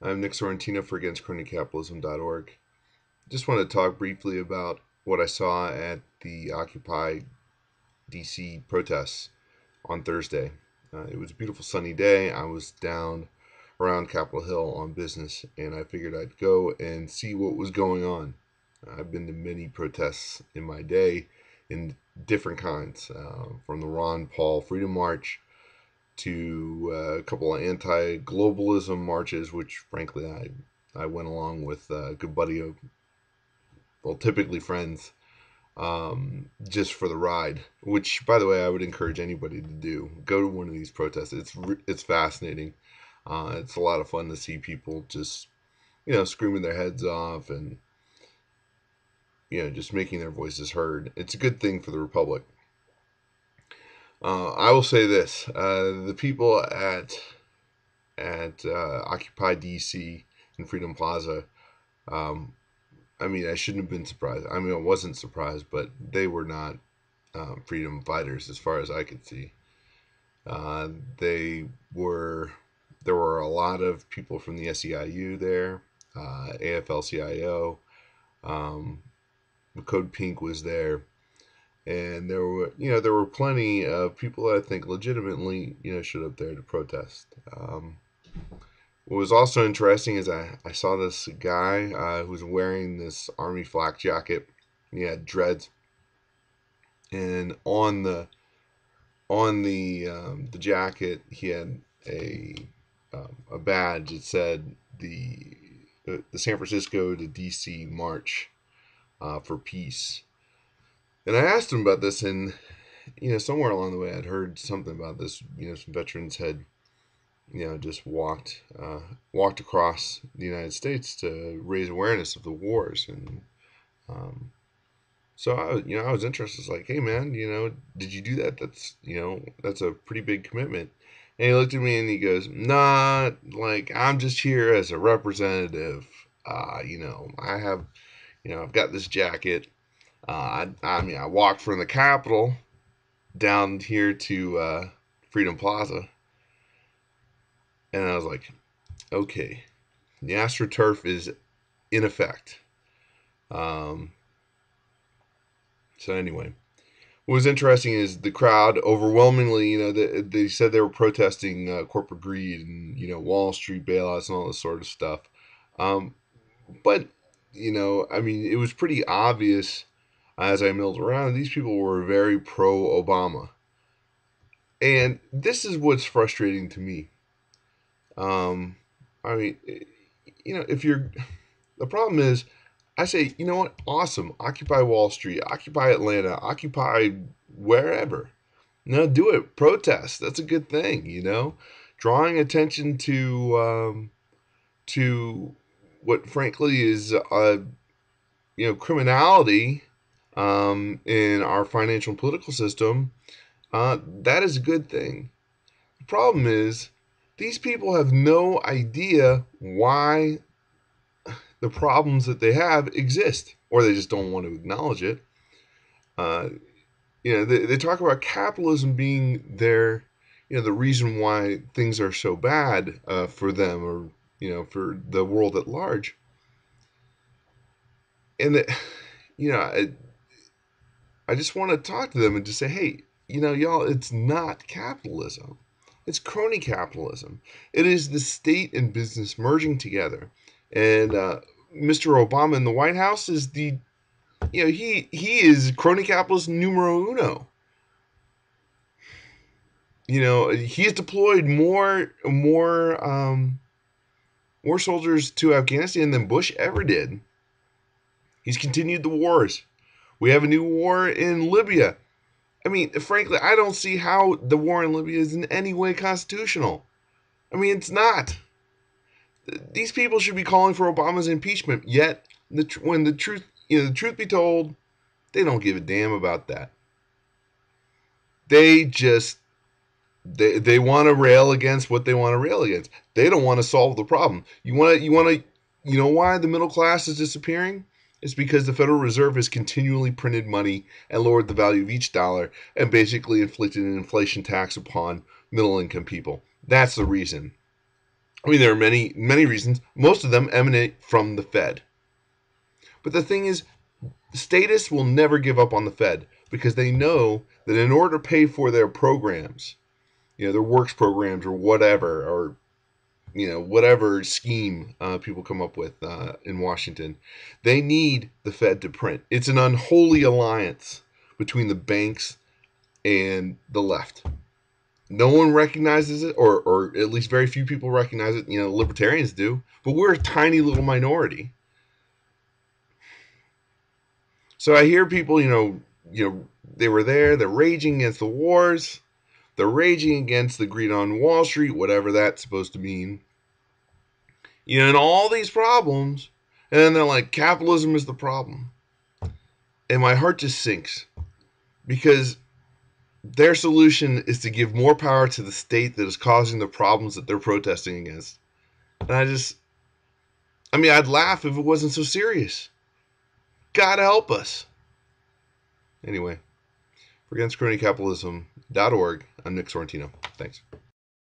I'm Nick Sorrentino for AgainstCronyCapitalism.org. Just want to talk briefly about what I saw at the Occupy DC protests on Thursday. It was a beautiful sunny day. I was down around Capitol Hill on business, and I figured I'd go and see what was going on. I've been to many protests in my day in different kinds, from the Ron Paul Freedom March to a couple of anti-globalism marches, which frankly I went along with a good buddy of, well, typically friends, just for the ride. Which, by the way, I would encourage anybody to do. Go to one of these protests. It's fascinating. It's a lot of fun to see people just screaming their heads off and just making their voices heard. It's a good thing for the republic. I will say this: the people at Occupy DC and Freedom Plaza. I mean, I shouldn't have been surprised. I mean, I wasn't surprised, but they were not freedom fighters as far as I could see. They were. There were a lot of people from the SEIU there, AFL-CIO. Code Pink was there, and there were plenty of people that I think legitimately showed up there to protest. What was also interesting is I saw this guy who was wearing this army flak jacket. He had dreads, and on the jacket he had a badge that said the San Francisco to DC March for Peace. And I asked him about this, and somewhere along the way I'd heard something about this. Some veterans had just walked across the United States to raise awareness of the wars, and so I was interested. It's like, hey man, did you do that? That's a pretty big commitment. And he looked at me and he goes, nah, like I'm just here as a representative. I have, I've got this jacket. I mean, I walked from the Capitol down here to Freedom Plaza. And I was like, okay, the AstroTurf is in effect. So anyway, what was interesting is the crowd overwhelmingly, they said they were protesting corporate greed and, Wall Street bailouts and all this sort of stuff. But, I mean, it was pretty obvious as I milled around, these people were very pro-Obama. And this is what's frustrating to me. I mean, if you're, the problem is, I say, you know what, awesome, occupy Wall Street, occupy Atlanta, occupy wherever. No, do it, protest. That's a good thing, drawing attention to what frankly is, criminality, in our financial and political system. That is a good thing. The problem is, these people have no idea why the problems that they have exist, or they just don't want to acknowledge it. They talk about capitalism being the reason why things are so bad for them, or for the world at large. And I just want to talk to them and just say, hey, y'all, it's not capitalism. It's crony capitalism. It is the state and business merging together. And Mr. Obama in the White House is he is crony capitalist numero uno. He has deployed more soldiers to Afghanistan than Bush ever did. He's continued the wars. We have a new war in Libya. I mean, frankly, I don't see how the war in Libya is in any way constitutional. I mean, it's not. These people should be calling for Obama's impeachment. Yet, when the truth be told, they don't give a damn about that. They just they want to rail against what they want to rail against. They don't want to solve the problem. You know why the middle class is disappearing? It's because the Federal Reserve has continually printed money and lowered the value of each dollar and basically inflicted an inflation tax upon middle income people. That's the reason. I mean, there are many, many reasons. Most of them emanate from the Fed. But the thing is, statists will never give up on the Fed because they know that in order to pay for their programs, their works programs or whatever, or whatever scheme people come up with in Washington, they need the Fed to print. It's an unholy alliance between the banks and the left. No one recognizes it, or at least very few people recognize it. Libertarians do, but we're a tiny little minority. So I hear people, they were there, they're raging against the wars, they're raging against the greed on Wall Street, whatever that's supposed to mean. And all these problems, and then they're like, capitalism is the problem. And my heart just sinks because their solution is to give more power to the state that is causing the problems that they're protesting against. And I'd laugh if it wasn't so serious. God help us. Anyway, for against cronycapitalism.org, I'm Nick Sorrentino. Thanks.